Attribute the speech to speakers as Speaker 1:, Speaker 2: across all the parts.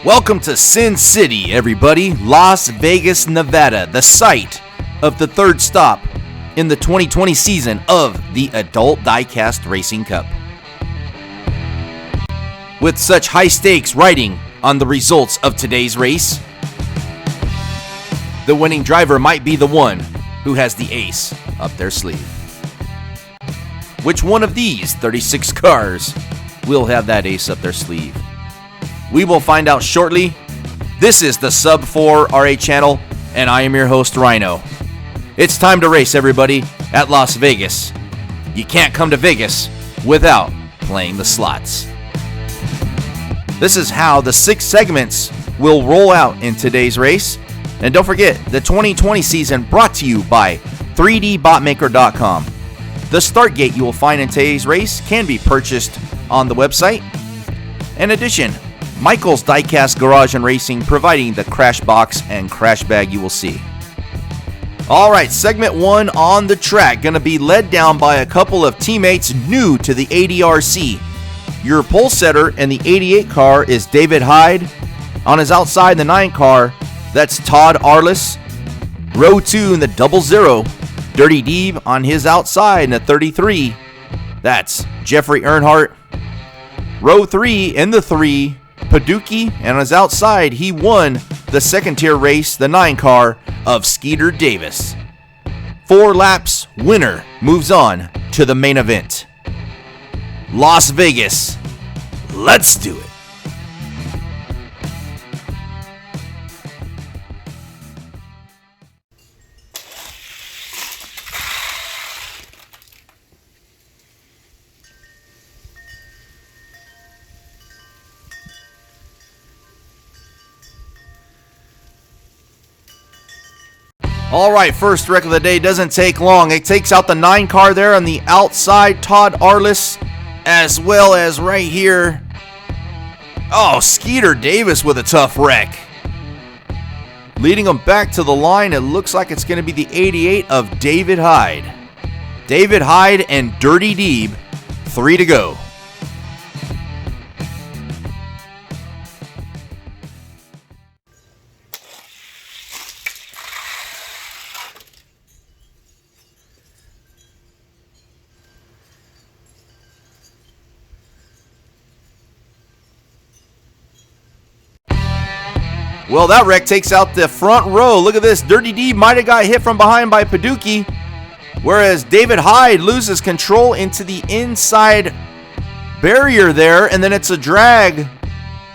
Speaker 1: Welcome to Sin City, everybody. Las Vegas, Nevada, the site of the third stop in the 2020 season of the Adult Diecast Racing Cup. With such high stakes riding on the results of today's race, the winning driver might be the one who has the ace up their sleeve. Which one of these 36 cars will have that ace up their sleeve? We will find out shortly. This is the Sub 4 RA channel, and I am your host, Rhino. It's time to race, everybody, at Las Vegas. You can't come to Vegas without playing the slots. This is how the 6 segments will roll out in today's race. And don't forget, the 2020 season brought to you by 3dbotmaker.com. The start gate you will find in today's race can be purchased on the website. In addition, Michael's Diecast Garage and Racing providing the crash box and crash bag you will see. Alright, segment 1 on the track, going to be led down by a couple of teammates new to the ADRC. Your pole setter in the 88 car is David Hyde. On his outside, the 9 car, that's Todd Arliss. Row 2 in the 00, Dirty Deeb. On his outside in the 33, that's Jeffrey Earnhardt. Row 3 in the 3, Podium, and on his outside, he won the second tier race, the 9 car of Skeeter Davis. 4 laps, winner moves on to the main event. Las Vegas, let's do it. All right, first wreck of the day doesn't take long. It takes out the 9 car there on the outside, Todd Arliss, as well as right here. Oh, Skeeter Davis with a tough wreck. Leading him back to the line, it looks like it's going to be the 88 of David Hyde. David Hyde and Dirty Deeb, 3 to go. Well, that wreck takes out the front row. Look at this. Dirty D might have got hit from behind by Podium, whereas David Hyde loses control into the inside barrier there, and then it's a drag.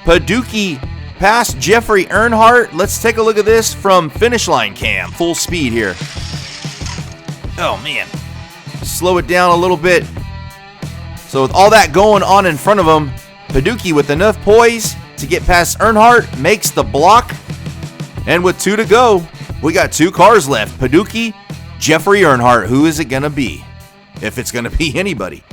Speaker 1: Podium past Jeffrey Earnhardt. Let's take a look at this from finish line cam. Full speed here. Oh, man. Slow it down a little bit. So with all that going on in front of him, Podium with enough poise to get past Earnhardt makes the block, and with 2 to go, we got 2 cars left. Podium, Jeffrey Earnhardt. Who is it gonna be? If it's gonna be anybody.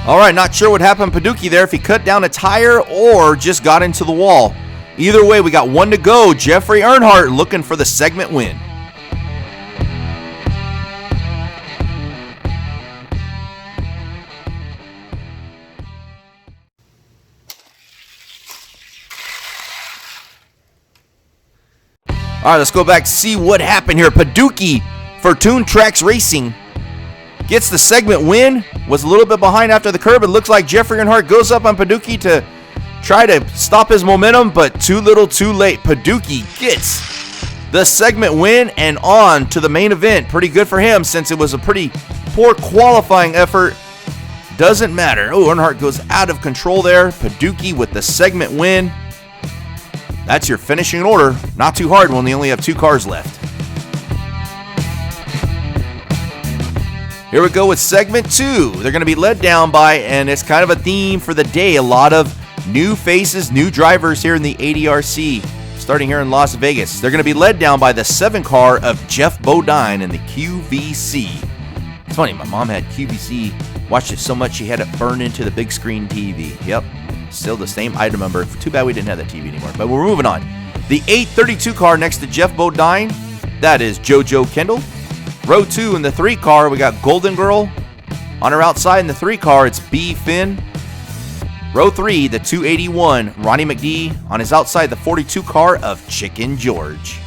Speaker 1: All right, not sure what happened to Podium there, if he cut down a tire or just got into the wall. Either way, we got 1 to go. Jeffrey Earnhardt looking for the segment win. All right, let's go back to see what happened here. Podium for Toon Tracks Racing gets the segment win. Was a little bit behind after the curb. It looks like Jeffrey Earnhardt goes up on Podium to try to stop his momentum, but too little, too late. Podium gets the segment win and on to the main event. Pretty good for him since it was a pretty poor qualifying effort. Doesn't matter. Oh, Earnhardt goes out of control there. Podium with the segment win. That's your finishing order. Not too hard when they only have 2 cars left. Here we go with segment 2. They're going to be led down by, and it's kind of a theme for the day, a lot of new faces, new drivers here in the ADRC, starting here in Las Vegas. They're going to be led down by the 7 car of Jeff Bodine in the QVC. It's funny, my mom had QVC, watched it so much she had it burned into the big screen TV. Yep. Still the same item number. Too bad we didn't have that TV anymore. But we're moving on. The 832 car next to Jeff Bodine, that is JoJo Kendall. Row 2 in the 3 car, we got Golden Girl. On her outside in the 3 car, it's B. Finn. Row 3, the 281, Ronnie McD. On his outside, the 42 car of Chicken George.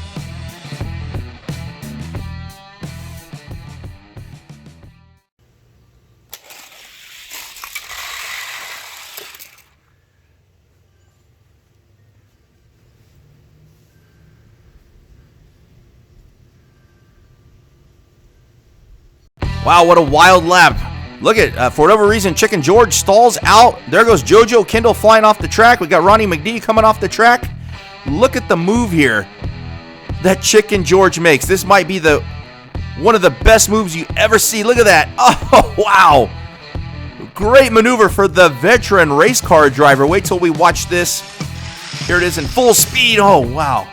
Speaker 1: Wow, what a wild lap. Look at, for whatever reason, Chicken George stalls out. There goes JoJo Kendall flying off the track. We got Ronnie McD coming off the track. Look at the move here that Chicken George makes. This might be one of the best moves you ever see. Look at that. Oh, wow. Great maneuver for the veteran race car driver. Wait till we watch this. Here it is in full speed. Oh, wow.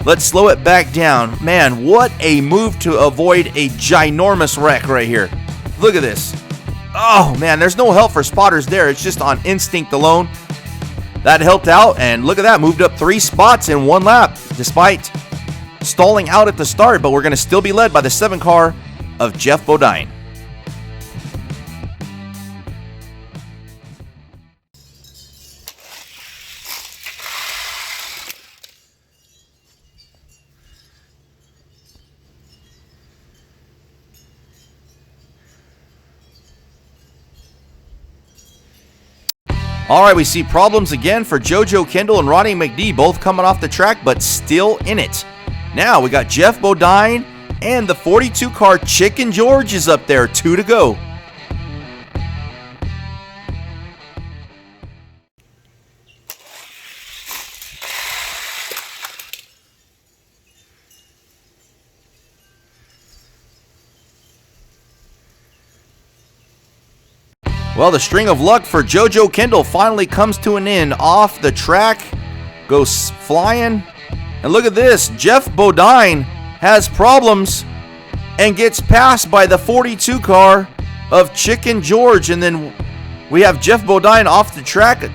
Speaker 1: Let's slow it back down. Man, what a move to avoid a ginormous wreck right here. Look at this. Oh, man, there's no help for spotters there. It's just on instinct alone. That helped out, and look at that. Moved up 3 spots in 1 lap, despite stalling out at the start, but we're going to still be led by the 7 car of Jeff Bodine. All right, we see problems again for JoJo Kendall and Ronnie McD, both coming off the track, but still in it. Now we got Jeff Bodine and the 42 car Chicken George is up there, 2 to go. Well, the string of luck for JoJo Kendall finally comes to an end. Off the track, goes flying. And look at this. Jeff Bodine has problems and gets passed by the 42 car of Chicken George. And then we have Jeff Bodine off the track.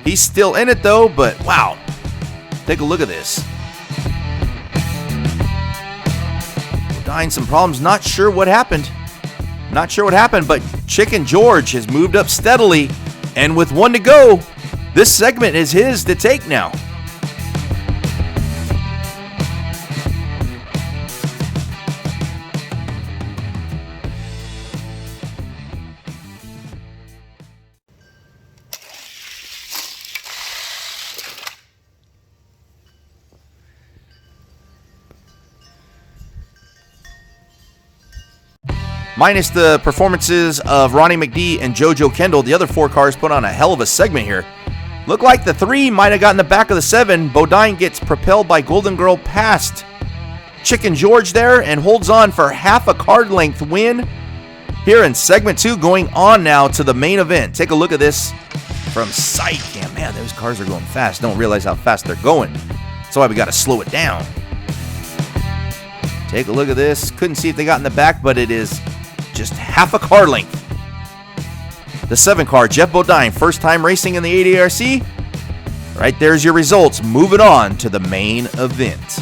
Speaker 1: He's still in it though, but wow. Take a look at this. Bodine, some problems. Not sure what happened. Not sure what happened, but Chicken George has moved up steadily, and with 1 to go, this segment is his to take now. Minus the performances of Ronnie McD and JoJo Kendall, the other 4 cars put on a hell of a segment here. Look like the 3 might have gotten the back of the 7. Bodine gets propelled by Golden Girl past Chicken George there and holds on for half a card length win here in segment 2, going on now to the main event. Take a look at this from sight cam. Man, those cars are going fast. Don't realize how fast they're going. That's why we got to slow it down. Take a look at this. Couldn't see if they got in the back, but it is just half a car length. The 7 car, Jeff Bodine, first time racing in the ADRC. Right there's your results. Moving on to the main event.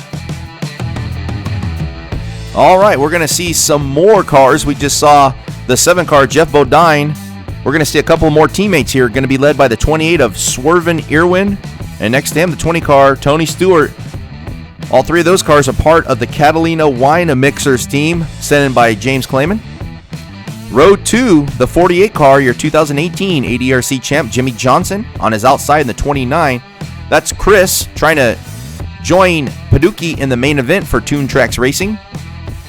Speaker 1: All right, we're going to see some more cars. We just saw the 7 car, Jeff Bodine. We're going to see a couple more teammates here. Going to be led by the 28 of Swervin Irwin. And next to him, the 20 car, Tony Stewart. All 3 of those cars are part of the Catalina Wine Mixers team, sent in by James Clayman. Row 2, the 48 car, your 2018 ADRC champ, Jimmy Johnson, on his outside in the 29. That's Chris trying to join Paducah in the main event for Toon Tracks Racing.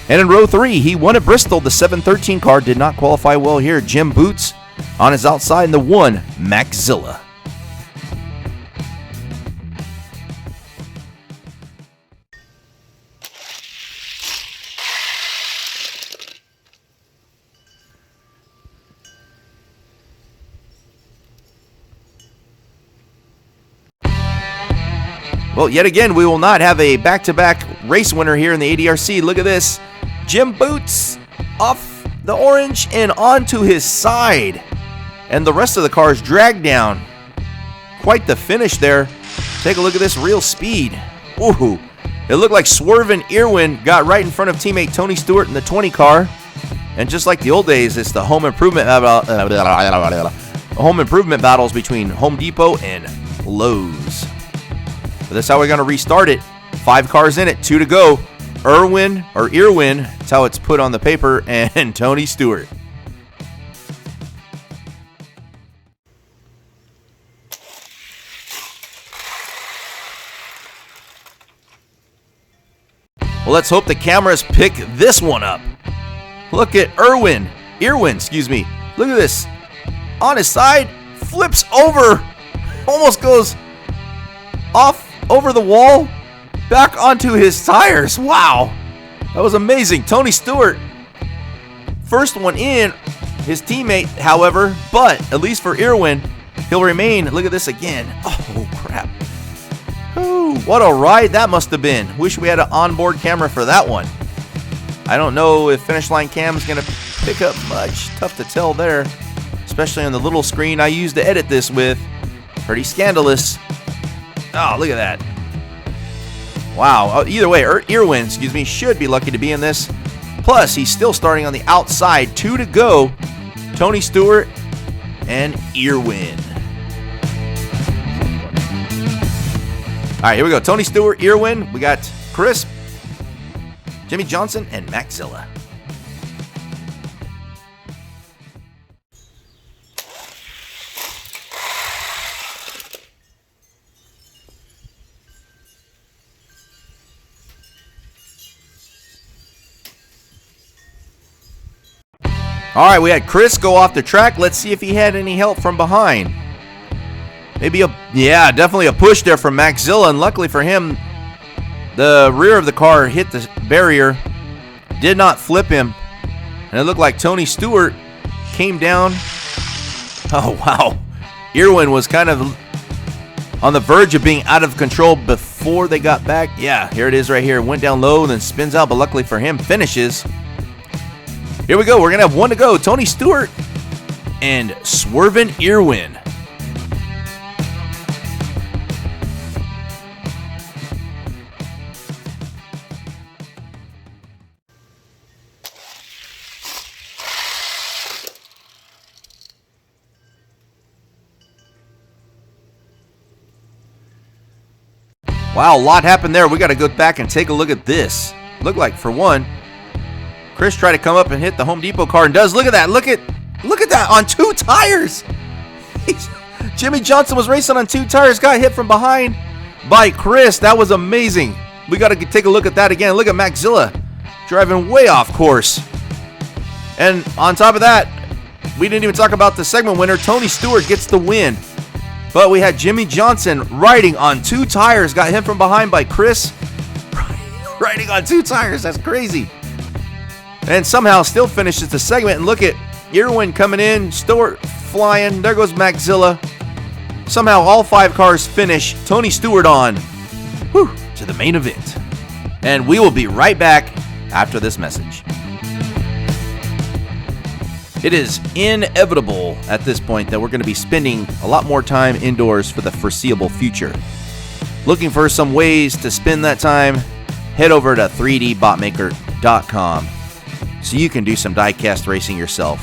Speaker 1: And in row 3, he won at Bristol. The 713 car did not qualify well here. Jim Boots on his outside in the 1, Maxilla. Well, yet again, we will not have a back-to-back race winner here in the ADRC. Look at this. Jim Boots off the orange and onto his side. And the rest of the cars dragged down. Quite the finish there. Take a look at this real speed. Ooh, It looked like swerving Irwin got right in front of teammate Tony Stewart in the 20 car. And just like the old days, it's the home improvement battles between Home Depot and Lowe's. But that's how we're going to restart it. 5 cars in it, 2 to go. Irwin, that's how it's put on the paper, and Tony Stewart. Well, let's hope the cameras pick this one up. Look at Irwin, excuse me. Look at this. On his side, flips over, almost goes off over the wall, back onto his tires. Wow, that was amazing. Tony Stewart, first one in, his teammate, however, but at least for Irwin, he'll remain. Look at this again. Oh, crap. Ooh, what a ride that must have been. Wish we had an onboard camera for that one. I don't know if Finish Line Cam is going to pick up much. Tough to tell there, especially on the little screen I used to edit this with. Pretty scandalous. Oh, look at that. Wow. Either way, Irwin, should be lucky to be in this. Plus, he's still starting on the outside. 2 to go. Tony Stewart and Irwin. All right, here we go. Tony Stewart, Irwin. We got Chris, Jimmy Johnson, and Maxilla. All right, we had Chris go off the track. Let's see if he had any help from behind. Maybe definitely a push there from Maxilla, and luckily for him, the rear of the car hit the barrier, did not flip him, and it looked like Tony Stewart came down. Oh, wow. Irwin was kind of on the verge of being out of control before they got back. Yeah, here it is right here. Went down low, then spins out, but luckily for him, finishes. Here we go. We're going to have 1 to go. Tony Stewart and Swervin' Irwin. Wow, a lot happened there. We got to go back and take a look at this. Looked like, for one, Chris tried to come up and hit the Home Depot car and does. Look at that. Look at that on 2 tires. Jimmy Johnson was racing on 2 tires. Got hit from behind by Chris. That was amazing. We got to take a look at that again. Look at Maxilla driving way off course. And on top of that, we didn't even talk about the segment winner. Tony Stewart gets the win. But we had Jimmy Johnson riding on 2 tires. Got hit from behind by Chris. Riding on 2 tires. That's crazy. And somehow still finishes the segment. And look at Irwin coming in. Stewart flying. There goes Maxilla. Somehow all 5 cars finish. Tony Stewart on to the main event. And we will be right back after this message. It is inevitable at this point that we're going to be spending a lot more time indoors for the foreseeable future. Looking for some ways to spend that time? Head over to 3dbotmaker.com so you can do some diecast racing yourself.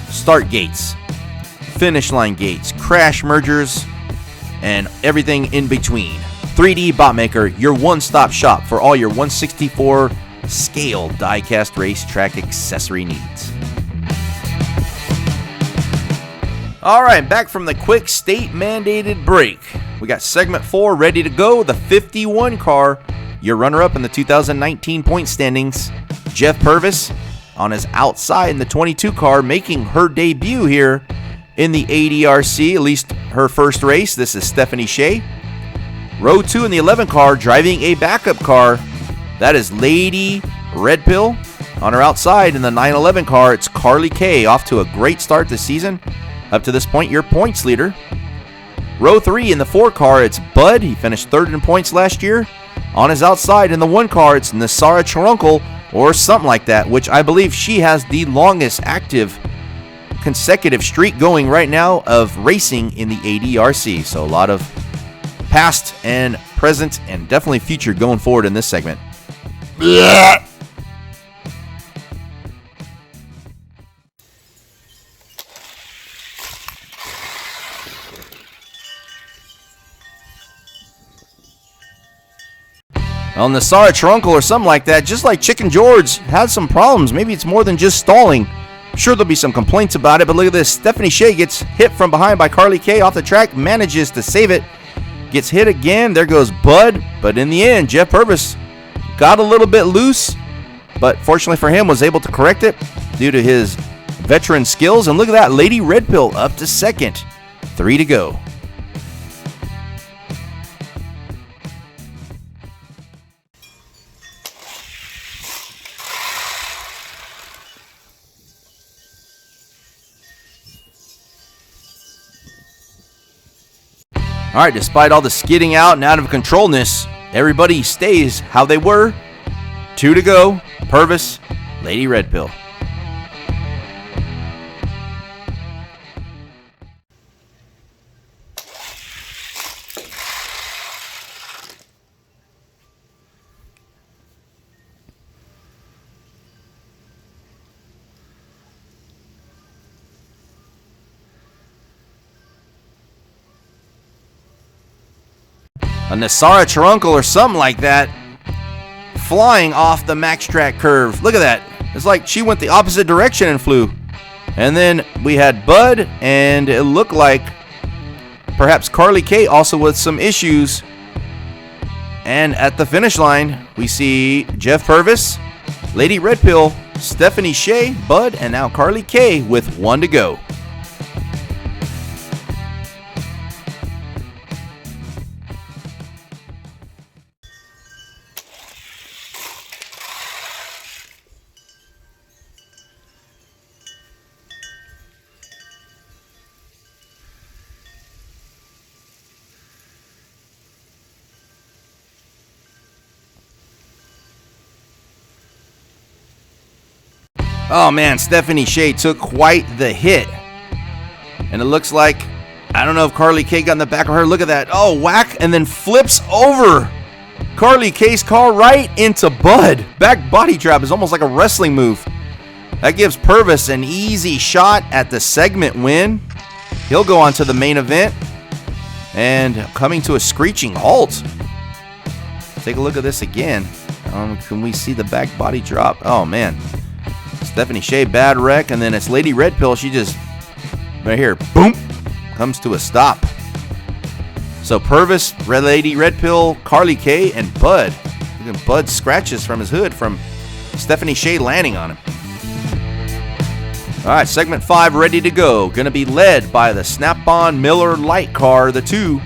Speaker 1: Start gates, finish line gates, crash mergers, and everything in between. 3D Botmaker, your one-stop shop for all your 1/64 scale diecast racetrack accessory needs. All right, back from the quick state-mandated break. We got segment 4 ready to go. The 51 car, your runner-up in the 2019 point standings. Jeff Purvis on his outside in the 22 car, making her debut here in the ADRC, at least her first race. This is Stephanie Shea. Row 2 in the 11 car, driving a backup car. That is Lady Red Pill. On her outside in the 911 car, it's Carly Kay, off to a great start this season. Up to this point, your points leader. Row 3 in the 4 car, it's Bud. He finished 3rd in points last year. On his outside in the 1 car, it's Nasara Charunkle, or something like that, which I believe she has the longest active consecutive streak going right now of racing in the ADRC. So a lot of past and present, and definitely future going forward in this segment. On the NASCAR Truncle or something like that, just like Chicken George had some problems. Maybe it's more than just stalling. I'm sure there'll be some complaints about it, but look at this. Stephanie Shea gets hit from behind by Carly Kay off the track, manages to save it. Gets hit again. There goes Bud. But in the end, Jeff Purvis got a little bit loose, but fortunately for him, was able to correct it due to his veteran skills. And look at that. Lady Red Pill up to second. 3 to go. All right, despite all the skidding out and out of controlness, everybody stays how they were. 2 to go. Purvis, Lady Red Pill. A NASCAR Truncle or something like that, flying off the max track curve. Look at that. It's like she went the opposite direction and flew. And then we had Bud, and it looked like perhaps Carly Kay also with some issues. And at the finish line, we see Jeff Purvis, Lady Red Pill, Stephanie Shea, Bud, and now Carly Kay with 1 to go. Oh man, Stephanie Shea took quite the hit. And it looks like, I don't know if Carly Kay got in the back of her. Look at that. Oh, whack, and then flips over Carly Kay's car right into Bud. Back body trap is almost like a wrestling move. That gives Purvis an easy shot at the segment win. He'll go on to the main event. And coming to a screeching halt. Take a look at this again. Can we see the back body drop? Oh man. Stephanie Shea, bad wreck, and then it's Lady Red Pill. She just, right here, boom, comes to a stop. So Purvis, Lady Red Pill, Carly Kay, and Bud. Look at Bud scratches from his hood from Stephanie Shea landing on him. All right, segment 5 ready to go. Going to be led by the Snap-on Miller Light Car, the 2.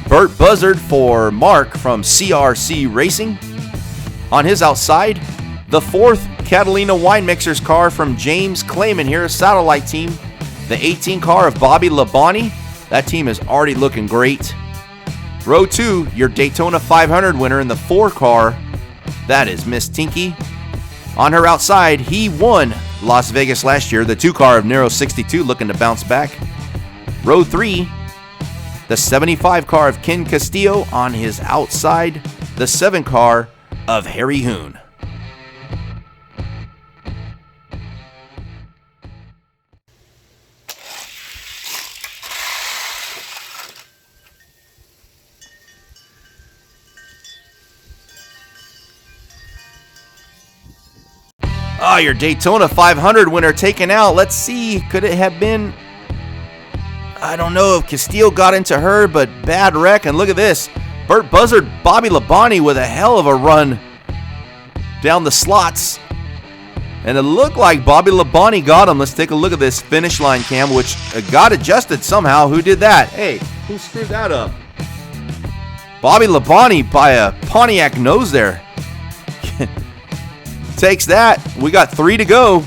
Speaker 1: Burt Buzzard for Mark from CRC Racing. On his outside, the 4th Catalina Wine Mixers car from James Clayman here, a satellite team. The 18 car of Bobby Labonte. That team is already looking great. Row 2, your Daytona 500 winner in the 4 car. That is Miss Tinky. On her outside, he won Las Vegas last year. The 2 car of Nero 62 looking to bounce back. Row 3, the 75 car of Ken Castillo. On his outside, the 7 car of Harry Hoon. Oh, your Daytona 500 winner taken out. Let's see. Could it have been... I don't know if Castillo got into her, but bad wreck. And look at this. Burt Buzzard, Bobby Labonte with a hell of a run down the slots. And it looked like Bobby Labonte got him. Let's take a look at this finish line cam, which got adjusted somehow. Who did that? Hey, who screwed that up? Bobby Labonte by a Pontiac nose there. Takes that. We got 3 to go.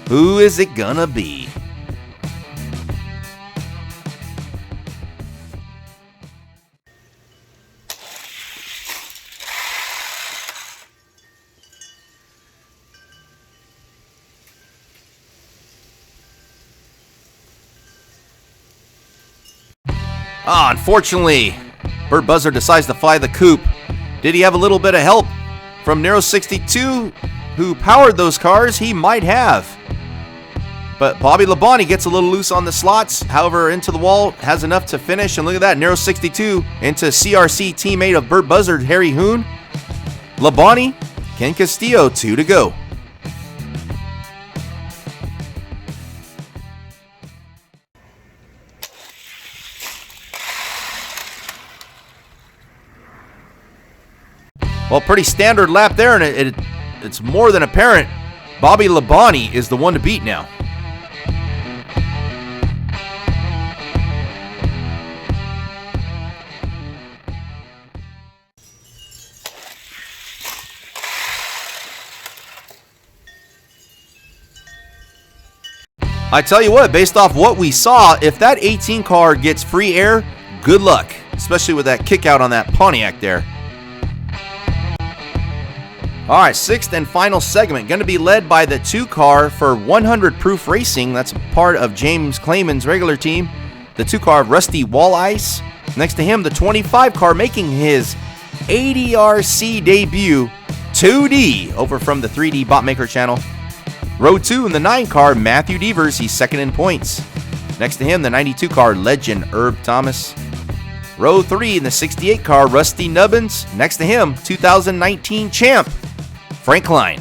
Speaker 1: Who is it gonna be? Unfortunately, Burt Buzzard decides to fly the coupe. Did he have a little bit of help from Nero 62, who powered those cars? He might have. But Bobby Labonte gets a little loose on the slots. However, into the wall, has enough to finish. And look at that, Nero 62 into CRC teammate of Burt Buzzard, Harry Hoon. Labonte, Ken Castillo, 2 to go. Well, pretty standard lap there, and it's more than apparent. Bobby Labonte is the one to beat now. I tell you what, based off what we saw, if that 18 car gets free air, good luck, especially with that kick out on that Pontiac there. All right, sixth and final segment, going to be led by the 2 car for 100 Proof Racing. That's part of James Clayman's regular team. The 2 car of Rusty Wallace. Next to him, the 25 car making his ADRC debut, 2D, over from the 3D Botmaker channel. Row 2 in the 9 car, Matthew Devers. He's second in points. Next to him, the 92 car, Legend Herb Thomas. Row 3 in the 68 car, Rusty Nubbins. Next to him, 2019 champ, Frank Klein.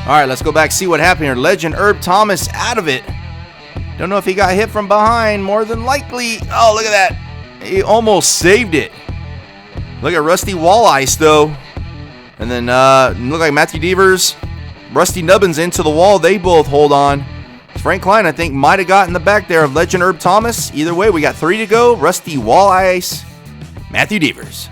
Speaker 1: All right, let's go back, see what happened here. Legend Herb Thomas out of it. Don't know if he got hit from behind. More than likely. Oh, look at that. He almost saved it. Look at Rusty Wallace, though. And then look like Matthew Devers, Rusty Nubbins into the wall. They both hold on. Frank Klein, I think, might have gotten the back there of Legend Herb Thomas. Either way, we got 3 to go. Rusty Wallace, Matthew Devers.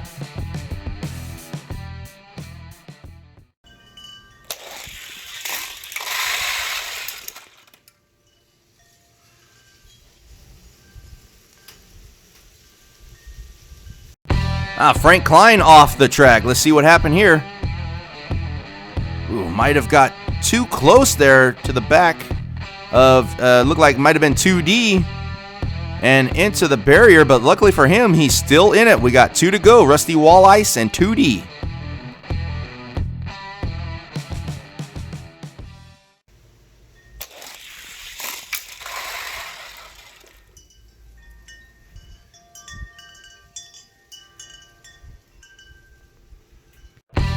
Speaker 1: Frank Klein off the track. Let's see what happened here. Ooh, might have got too close there to the back of, looked like might have been 2D and into the barrier, but luckily for him, he's still in it. We got 2 to go. Rusty Wallace and 2D.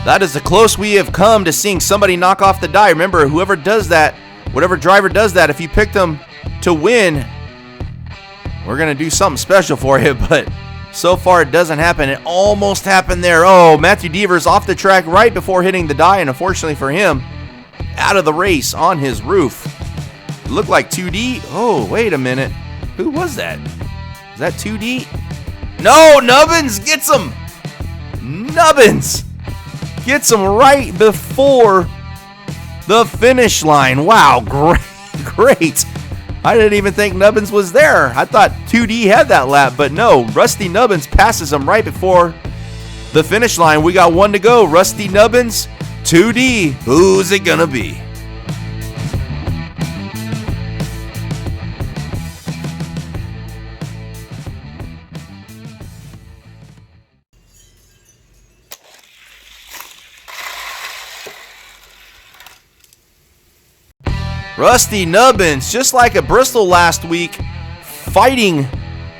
Speaker 1: That is the close we have come to seeing somebody knock off the die. Remember, whoever does that, whatever driver does that, if you picked them to win, we're going to do something special for you. But so far, it doesn't happen. It almost happened there. Oh, Matthew Devers off the track right before hitting the die. And unfortunately for him, out of the race on his roof. It looked like 2D. Oh, wait a minute. Who was that? Is that 2D? No, Nubbins gets him. Nubbins gets him right before the finish line. Wow, great. I didn't even think Nubbins was there. I thought 2D had that lap, but no. Rusty Nubbins passes him right before the finish line. We got 1 to go. Rusty Nubbins, 2D. Who's it gonna be? Rusty Nubbins, just like at Bristol last week, fighting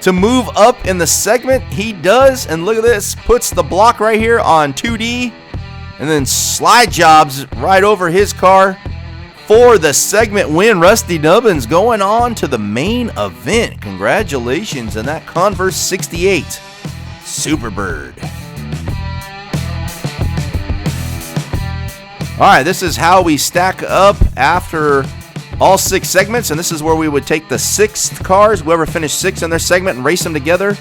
Speaker 1: to move up in the segment. He does, and look at this, puts the block right here on 2D, and then slide jobs right over his car for the segment win. Rusty Nubbins going on to the main event. Congratulations on that Converse 68 Superbird. All right, this is how we stack up after all 6 segments, and this is where we would take the 6th cars, whoever finished 6th in their segment, and race them together.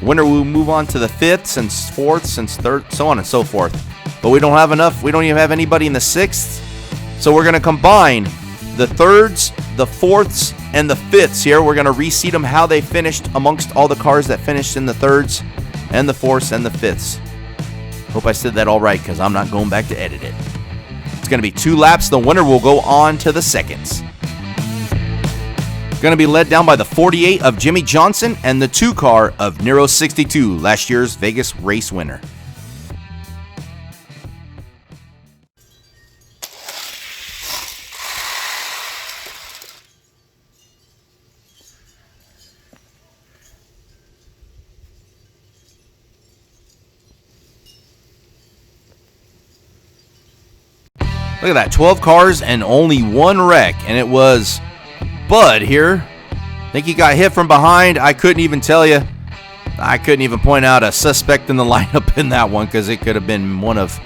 Speaker 1: Winner will move on to the 5th and 4th and 3rd, so on and so forth. But we don't have enough. We don't even have anybody in the 6th, so we're going to combine the 3rds, the 4ths, and the 5ths here. We're going to reseed them how they finished amongst all the cars that finished in the 3rds and the 4ths and the 5ths. Hope I said that all right because I'm not going back to edit it. It's going to be 2 laps. The winner will go on to the 2nds. Going to be led down by the 48 of Jimmy Johnson and the 2 car of Nero 62, last year's Vegas race winner. Look at that, 12 cars and only 1 wreck, and it was Bud here. I think he got hit from behind. I couldn't even tell you. I couldn't even point out a suspect in the lineup in that one because it could have been one of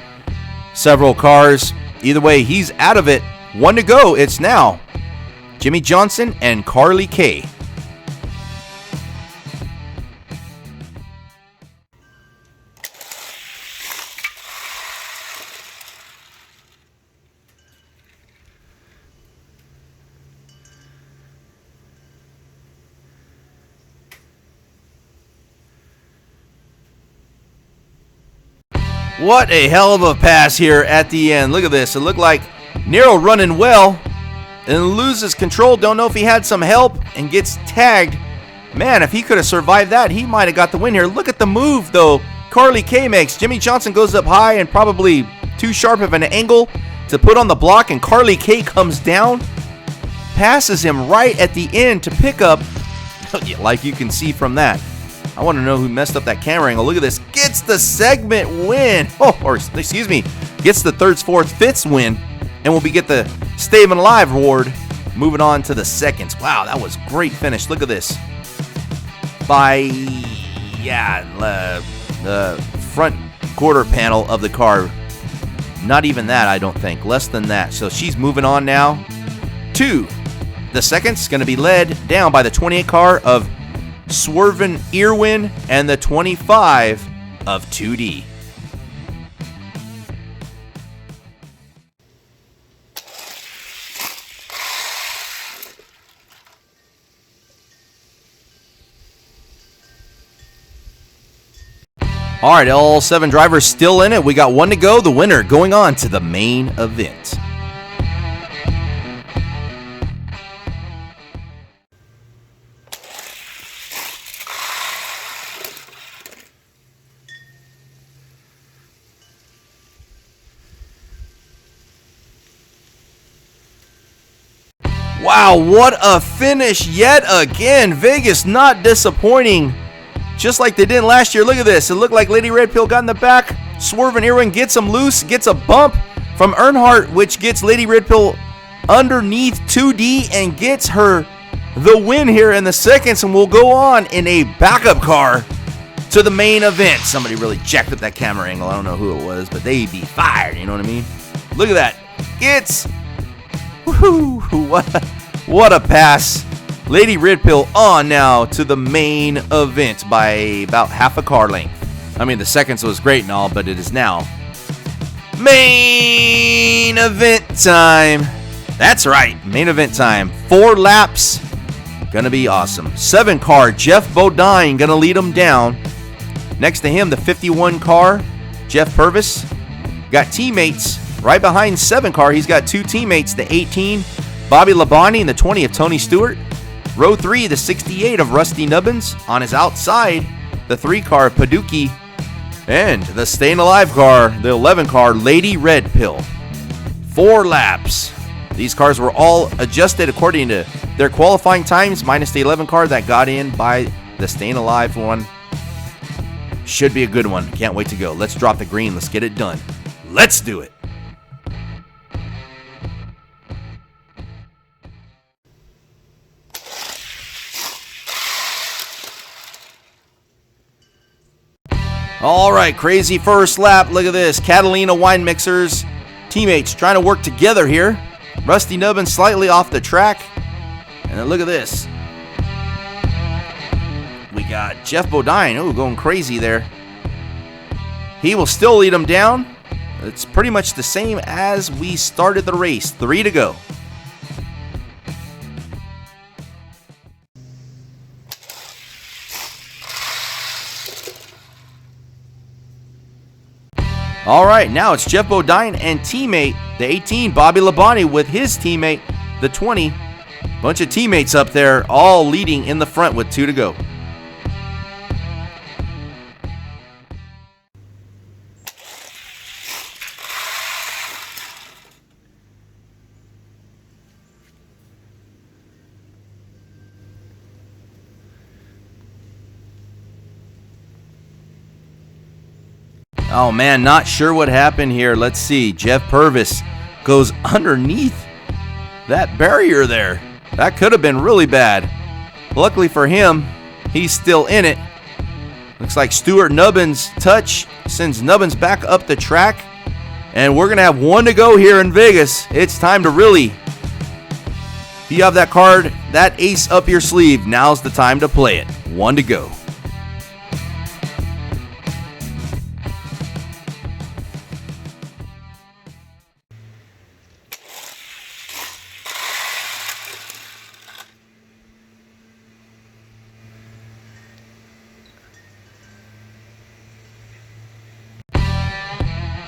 Speaker 1: several cars. Either way, he's out of it. 1 to go. It's now Jimmy Johnson and Carly Kay. What a hell of a pass here at the end. Look at this. It looked like Nero running well and loses control. Don't know if he had some help and gets tagged. Man, if he could have survived that, he might have got the win here. Look at the move, though, Carly Kay makes. Jimmy Johnson goes up high and probably too sharp of an angle to put on the block, and Carly Kay comes down, passes him right at the end to pick up, like you can see from that. I want to know who messed up that camera angle. Look at this. Gets the segment win. Excuse me. Gets the 3rds, 4th, 5ths win. And will get the Staying Alive award. Moving on to the 2nds. Wow, that was great finish. Look at this. By, the front quarter panel of the car. Not even that, I don't think. Less than that. So she's moving on now to the 2nds. Going to be led down by the 28 car of Swervin' Irwin and the 25 of 2D. All right, all 7 drivers still in it. We got 1 to go. The winner going on to the main event. Wow, what a finish yet again. Vegas not disappointing, just like they did last year. Look at this. It looked like Lady Red Pill got in the back. Swerving Irwin gets him loose, gets a bump from Earnhardt, which gets Lady Red Pill underneath 2D and gets her the win here in the 2nds, and will go on in a backup car to the main event. Somebody really jacked up that camera angle. I don't know who it was, but they'd be fired. You know what I mean? Look at that. It's... Woohoo! What a pass. Lady Red Pill on now to the main event by about half a car length. I mean, the 2nds was great and all, but it is now main event time. That's right, main event time. 4 laps. Gonna be awesome. 7 car, Jeff Bodine gonna lead him down. Next to him, the 51 car, Jeff Purvis. Got teammates right behind 7 car. He's got 2 teammates, the 18, Bobby Labonte, and the 20 of Tony Stewart. Row 3, the 68 of Rusty Nubbins. On his outside, the 3 car, Paducci. And the Staying Alive car, the 11 car, Lady Red Pill. 4 laps. These cars were all adjusted according to their qualifying times, minus the 11 car that got in by the Staying Alive one. Should be a good one. Can't wait to go. Let's drop the green. Let's get it done. Let's do it. All right, crazy first lap. Look at this. Catalina Wine Mixers teammates trying to work together here. Rusty Nubbin slightly off the track. And then look at this. We got Jeff Bodine. Oh, going crazy there. He will still lead him down. It's pretty much the same as we started the race. 3 to go. All right, now it's Geoff Bodine and teammate, the 18, Bobby Labonte, with his teammate, the 20. Bunch of teammates up there, all leading in the front with 2 to go. Oh man, not sure what happened here. Let's see. Jeff Purvis goes underneath that barrier there. That could have been really bad. Luckily for him, he's still in it. Looks like Stuart Nubbins' touch sends Nubbins back up the track. And we're going to have 1 to go here in Vegas. It's time to really, if you have that card, that ace up your sleeve, now's the time to play it. 1 to go.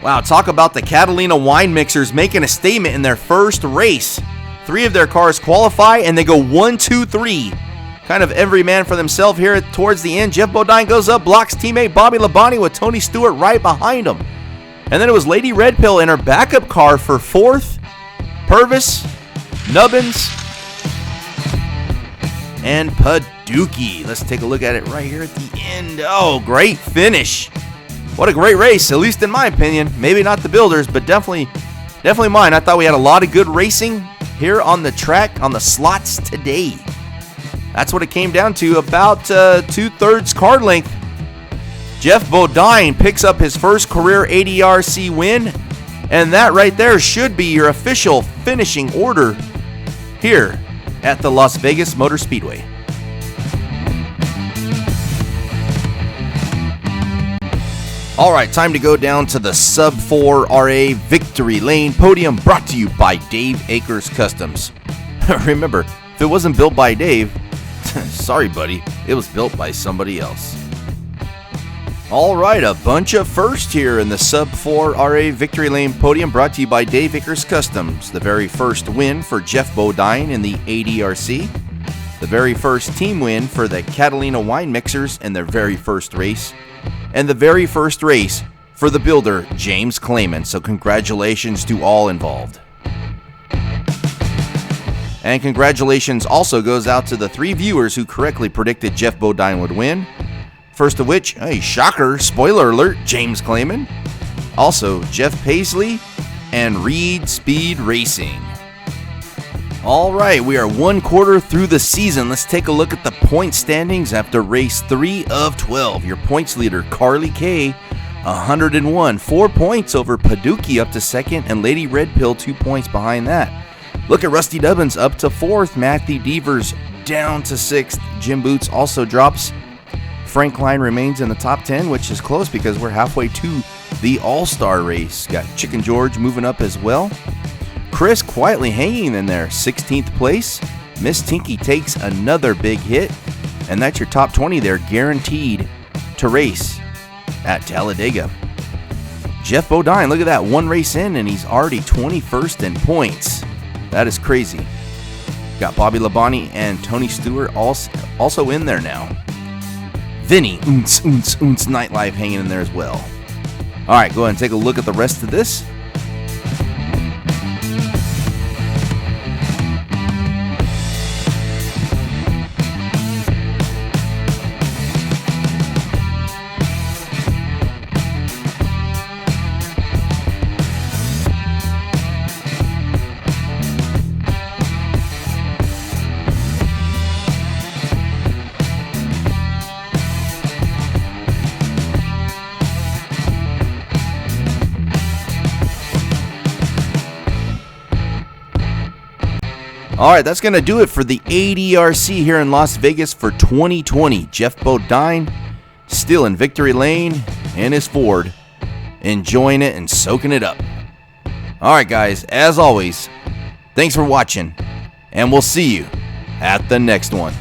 Speaker 1: Wow, talk about the Catalina wine mixers making a statement in their first race. 3 of their cars qualify, and they go 1, 2, 3. Kind of every man for themselves here towards the end. Geoff Bodine goes up, blocks teammate Bobby Labonte with Tony Stewart right behind him. And then it was Lady Red Pill in her backup car for 4th. Purvis, Nubbins, and Paducah. Let's take a look at it right here at the end. Oh, great finish. What a great race, at least in my opinion. Maybe not the builders, but definitely mine. I thought we had a lot of good racing here on the track, on the slots today. That's what it came down to, about 2/3 card length. Geoff Bodine picks up his first career ADRC win, and that right there should be your official finishing order here at the Las Vegas Motor Speedway. All right, time to go down to the Sub 4 RA Victory Lane Podium, brought to you by Dave Akers Customs. Remember, if it wasn't built by Dave, sorry buddy, it was built by somebody else. All right, a bunch of firsts here in the Sub 4 RA Victory Lane Podium, brought to you by Dave Akers Customs. The very first win for Geoff Bodine in the ADRC. The very first team win for the Catalina Wine Mixers in their very first race. And the very first race for the builder, James Clayman. So congratulations to all involved. And congratulations also goes out to the 3 viewers who correctly predicted Geoff Bodine would win. First of which, hey, shocker, spoiler alert, James Clayman. Also, Jeff Paisley and Reed Speed Racing. All right, we are 1/4 through the season. Let's take a look at the point standings after race 3 of 12. Your points leader, Carly K, 101. 4 points over Paducah up to 2nd, and Lady Red Pill 2 points behind that. Look at Rusty Dubbins up to 4th. Matthew Devers down to 6th. Jim Boots also drops. Frank Klein remains in the top 10, which is close because we're halfway to the All-Star race. Got Chicken George moving up as well. Chris quietly hanging in there, 16th place. Miss Tinky takes another big hit, and that's your top 20 there, guaranteed to race at Talladega. Geoff Bodine, look at that, 1 race in, and he's already 21st in points. That is crazy. Got Bobby Labonte and Tony Stewart also in there now. Vinny, Nightlife hanging in there as well. All right, go ahead and take a look at the rest of this. All right, that's going to do it for the ADRC here in Las Vegas for 2020. Geoff Bodine still in victory lane in his Ford, enjoying it and soaking it up. All right, guys, as always, thanks for watching, and we'll see you at the next one.